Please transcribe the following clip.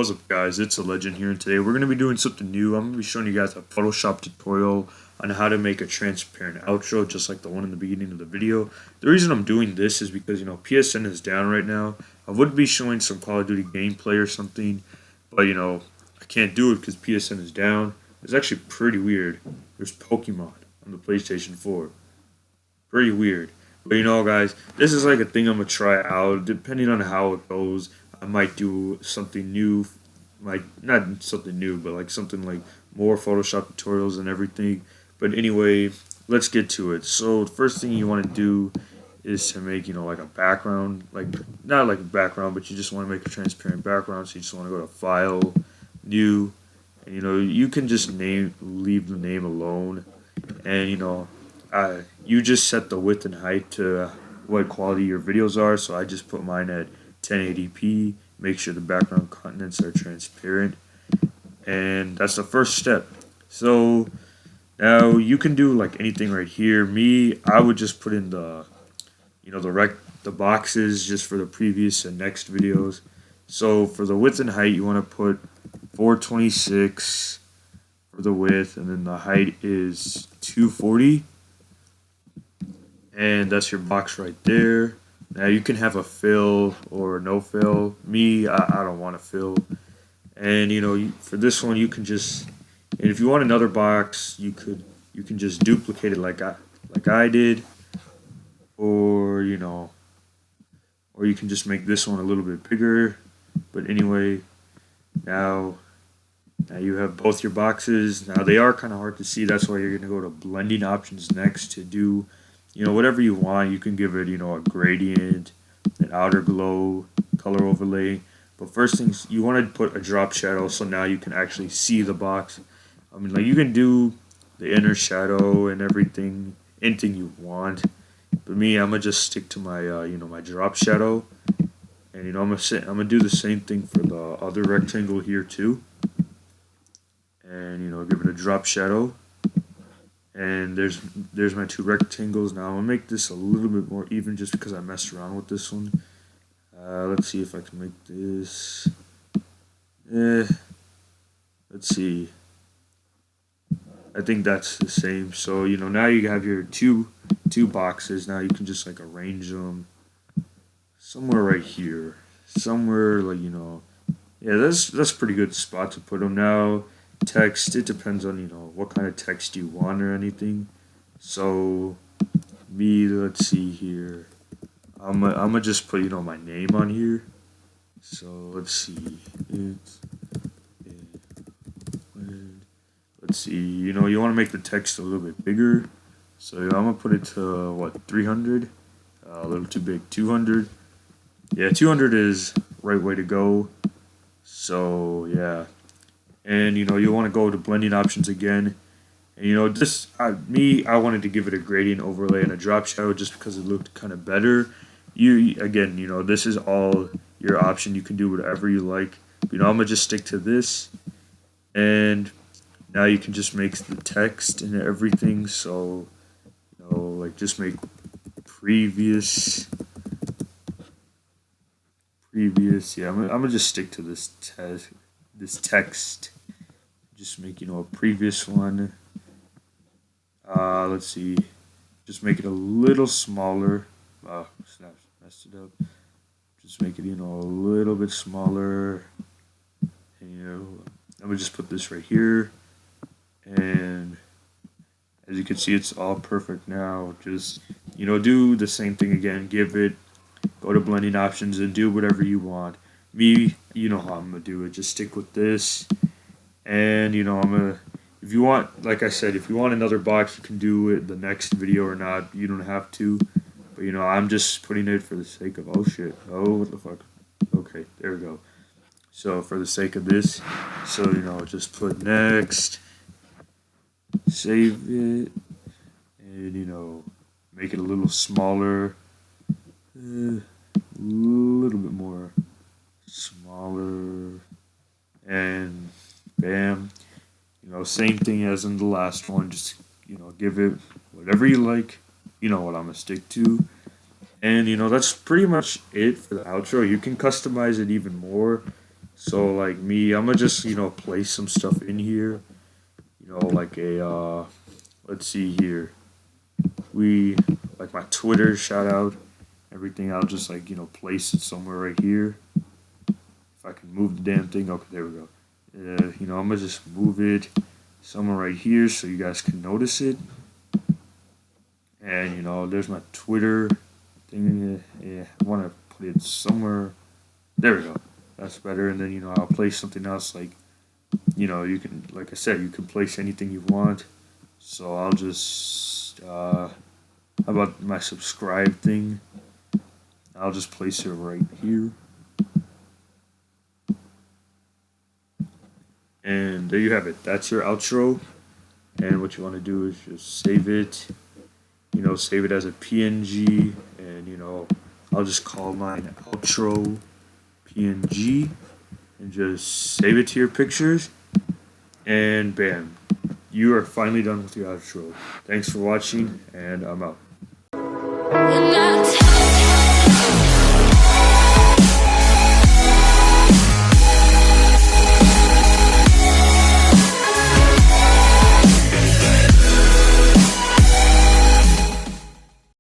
What's up guys, it's a legend here, and today we're going to be doing something new. I'm going to be showing you guys a Photoshop tutorial on how to make a transparent outro just like the one in the beginning of the video. The reason I'm doing this is because, PSN is down right now. I would be showing some Call of Duty gameplay or something, but I can't do it because PSN is down. It's actually pretty weird. There's Pokemon on the PlayStation 4. Pretty weird. But guys, this is like a thing I'm going to try out. Depending on how it goes, I might do something new. Like, not something new, but like something like more Photoshop tutorials and everything. But anyway, let's get to it. So the first thing you want to do is to make, like a background. Like, not like a background, but you just want to make a transparent background. So you just want to go to File, New, and you can just leave the name alone. And you just set the width and height to what quality your videos are. So I just put mine at 1080p. Make sure the background contents are transparent, and that's the first step. So now you can do like anything right here. I would just put in the the boxes just for the previous and next videos. So for the width and height, you want to put 426 for the width, and then the height is 240. And that's your box right there. Now you can have a fill or no fill. I don't want a fill. And for this one you can just, and if you want another box, you can just duplicate it like I did, or or you can just make this one a little bit bigger. But anyway, now you have both your boxes. Now they are kind of hard to see. That's why you're gonna go to blending options next to do whatever you want. You can give it, a gradient, an outer glow, color overlay. But first things, you want to put a drop shadow so now you can actually see the box. I mean, like, you can do the inner shadow and everything, anything you want. But I'm gonna just stick to my, my drop shadow. And I'm gonna do the same thing for the other rectangle here too. And give it a drop shadow. And there's my two rectangles. Now I'm gonna make this a little bit more even just because I messed around with this one. Let's see if I can make this. Let's see. I think that's the same. So now you have your two boxes. Now you can just like arrange them somewhere right here, somewhere like yeah, that's a pretty good spot to put them. Now text, it depends on what kind of text you want or anything. So let's see here, I'm gonna just put my name on here. So let's see, let's see, you want to make the text a little bit bigger. So I'm gonna put it to what, 300, a little too big, 200. Yeah, 200 is right way to go. So yeah. And you want to go to blending options again, and this I wanted to give it a gradient overlay and a drop shadow just because it looked kind of better. Again, this is all your option. You can do whatever you like. I'm gonna just stick to this, and now you can just make the text and everything. So like, just make previous. Yeah, I'm gonna just stick to this text. Just make a previous one. Let's see, just make it a little smaller. Snap, messed it up. Just make it a little bit smaller. And I'm gonna just put this right here, and as you can see, it's all perfect now. Just do the same thing again. Go to blending options and do whatever you want. You know how I'm gonna do it. Just stick with this. And if you want, like I said, if you want another box, you can do it the next video or not. You don't have to. But I'm just putting it for the sake of, oh shit, oh what the fuck. Okay, there we go. So for the sake of this, so just put next, save it, and make it a little smaller, a little bit more smaller, and bam. Same thing as in the last one. Just give it whatever you like. What I'm gonna stick to. And that's pretty much it for the outro. You can customize it even more. So like me, I'm gonna just place some stuff in here. Like a let's see here. We like my Twitter shout out, everything. I'll just like place it somewhere right here. If I can move the damn thing, okay, there we go. I'm gonna just move it somewhere right here so you guys can notice it. And there's my Twitter thing. Yeah, I want to put it somewhere. There we go. That's better. And then I'll place something else like you can, like I said, you can place anything you want. So I'll just how about my subscribe thing? I'll just place it right here. And there you have it. That's your outro. And what you want to do is just save it. Save it as a PNG. And I'll just call mine outro PNG. And just save it to your pictures. And bam. You are finally done with your outro. Thanks for watching, and I'm out.